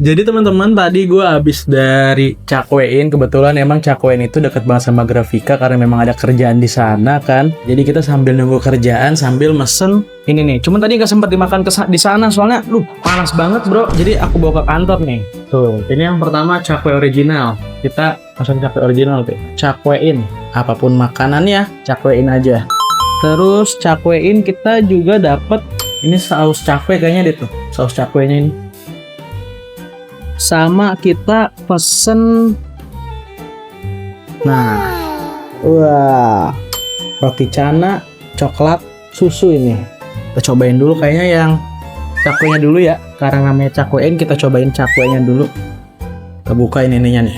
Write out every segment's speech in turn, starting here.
Jadi teman-teman, tadi gue habis dari Cakwein. Kebetulan emang Cakwein itu deket banget sama Grafika karena memang ada kerjaan di sana kan. Jadi kita sambil nunggu kerjaan sambil mesen ini nih. Cuman tadi nggak sempat dimakan di sana soalnya, panas banget bro. Jadi aku bawa ke kantor nih. Tuh, ini yang pertama Cakwe original. Kita langsung Cakwe original tuh. Cakwein. Apapun makanannya, Cakwein aja. Terus Cakwein kita juga dapat ini saus cakwe kayaknya deh tuh. Saus cakwenya ini. Sama kita pesen wah, roti canai, coklat, susu ini. Kita cobain dulu kayaknya yang cakwenya dulu ya. Karena namanya Cakwein, kita cobain cakwenya dulu. Kita bukain ininya nih.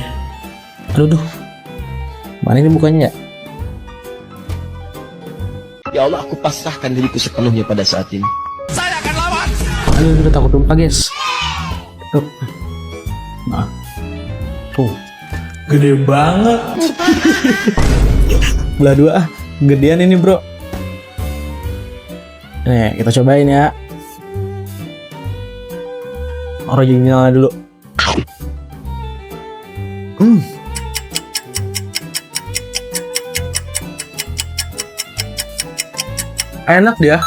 Aduh. Mana ini bukanya ya? Ya Allah, aku pasrahkan diriku sepenuhnya pada saat ini. Saya akan lawan. Aduh, udah takut lupa guys. Tuh. Nah, tuh, gede banget. Belah dua, gedean ini bro. Nih, kita cobain ya. Originalnya dulu. Enak dia.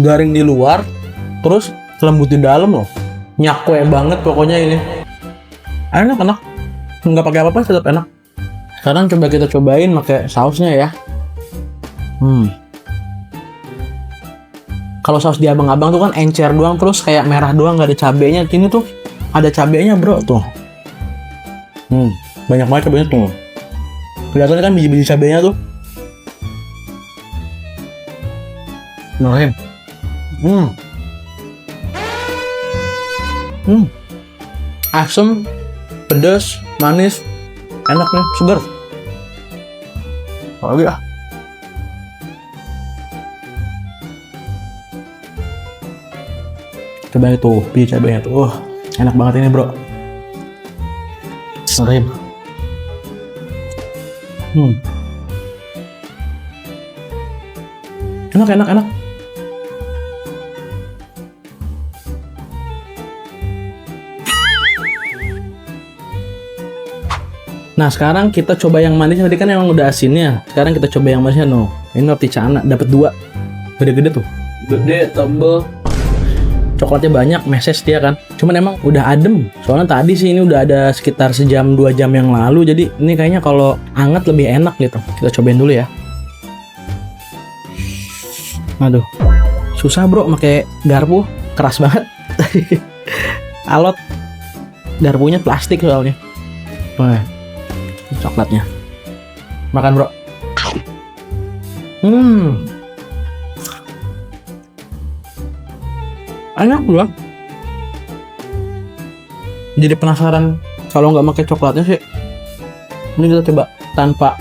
Garing di luar, terus lembut di dalam loh. Nyakwe banget pokoknya ini. Enak. Nggak pakai apa-apa tetap enak. Sekarang coba kita cobain pakai sausnya ya. Kalau saus di abang-abang tuh kan encer doang, terus kayak merah doang, nggak ada cabenya. Ini tuh ada cabenya bro tuh. Banyak banget cabenya tuh. Kelihatannya kan biji-biji cabenya tuh. Nohem. Asam, pedas, manis, enak nih, segar. Lagi ah. Coba itu, biji cabenya tuh. Enak banget ini bro. Nohem. Enak. Nah sekarang kita coba yang manisnya. Tadi kan emang udah asinnya. Sekarang kita coba yang manisnya no. Ini roti canai dapat 2. Gede-gede tuh. Gede, tebel. Coklatnya banyak, meses dia kan. Cuman emang udah adem. Soalnya tadi sih ini udah ada sekitar sejam 2 jam yang lalu. Jadi ini kayaknya kalau hangat lebih enak gitu. Kita cobain dulu ya. Aduh. Susah bro pakai garpu, keras banget. Alot. Garpunya plastik soalnya. Wah. Coklatnya. Makan bro. Enak bro. Jadi penasaran kalau nggak pakai coklatnya sih. Ini kita coba tanpa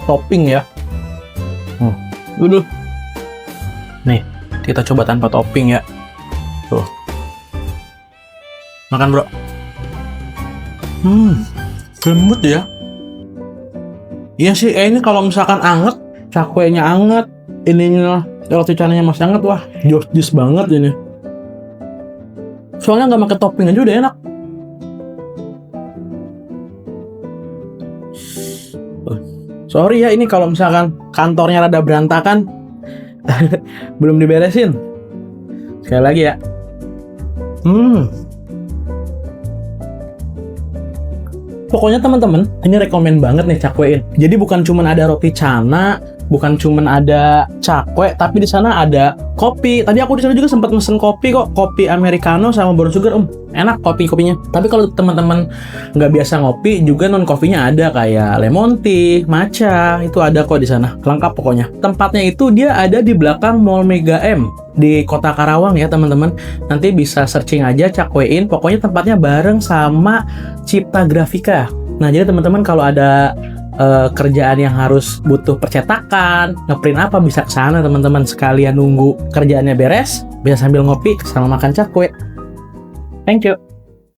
topping ya. Dulu. Nih, kita coba tanpa topping ya. Tuh. Makan bro. Lembut ya. Iya sih, ini kalau misalkan anget, cakwenya anget, ininya roti canainya masih anget, wah, jus banget ini. Soalnya nggak pakai topping aja udah enak. Sorry ya, ini kalau misalkan kantornya rada berantakan, belum diberesin. Sekali lagi ya. Pokoknya teman-teman, ini rekomen banget nih Cakwein. Jadi bukan cuma ada roti canai, bukan cuma ada cakwe, tapi di sana ada kopi. Tadi aku di sana juga sempat mesen kopi kok, kopi americano sama brown sugar. Enak kopinya. Tapi kalau teman-teman nggak biasa ngopi, juga non kopinya ada kayak lemon tea, matcha, itu ada kok di sana. Lengkap pokoknya. Tempatnya itu dia ada di belakang Mall Mega M di Kota Karawang ya teman-teman. Nanti bisa searching aja Cakwein. Pokoknya tempatnya bareng sama Cipta Grafika. Nah jadi teman-teman kalau ada kerjaan yang harus butuh percetakan, ngeprint apa, bisa ke sana teman-teman, sekalian nunggu kerjaannya beres, bisa sambil ngopi sama makan cakwe. Thank you.